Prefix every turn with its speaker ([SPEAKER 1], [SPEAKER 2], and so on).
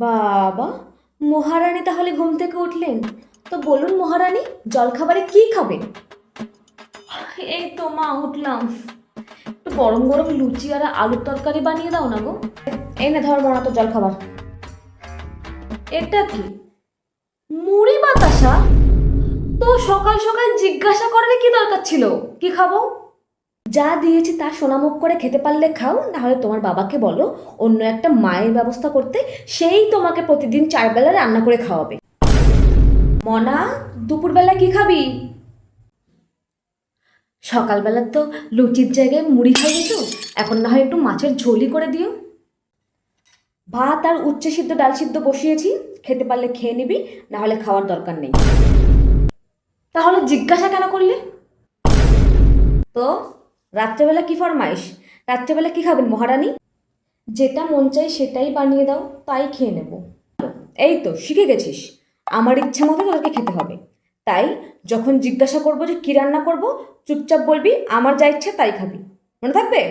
[SPEAKER 1] বাবা, মহারানী তাহলে ঘুম থেকে উঠলেন? তো বলুন মহারানী, জলখাবারে কি খাবেন? এই তো মা উঠলাম। একটু গরম গরম লুচি আর আলুর তরকারি বানিয়ে দাও না গো। এই না ধর মনা তো জলখাবার। এটা কি? মুড়ি বাতাসা? তো সকাল সকাল জিজ্ঞাসা করার কি দরকার ছিল? কি খাবো? যা দিয়েছি তা সোনামুখ করে খেতে পারলে খাও, না হলে তোমার বাবাকে বলো অন্য একটা মায়ের ব্যবস্থা করতে, সেই তোমাকে প্রতিদিন 4 বেলা রান্না করে খাওয়াবে। মনা, দুপুরবেলা কি খাবি? সকালবেলা তো লুচির জায়গায় মুড়ি খাইয়ে তো, এখন না হয় একটু মাছের ঝোলই করে দিও। ভাত আর উচ্চে সিদ্ধ ডাল সিদ্ধ বসিয়েছি, খেতে পারলে খেয়ে নিবি, না হলে খাওয়ার দরকার নেই। তাহলে জিজ্ঞাসা কেন করলে? তো রাত্রেবেলা কি ফরমাইশ? রাত্রেবেলা কি খাবেন মহারানী? যেটা মন চাই সেটাই বানিয়ে দাও, তাই খেয়ে নেব। এই তো শিখে গেছিস, আমার ইচ্ছা মতো তোদেরকে খেতে হবে। তাই যখন জিজ্ঞাসা করবো যে কি রান্না করব, চুপচাপ বলবি আমার যা ইচ্ছে তাই খাবি। মনে থাকবে?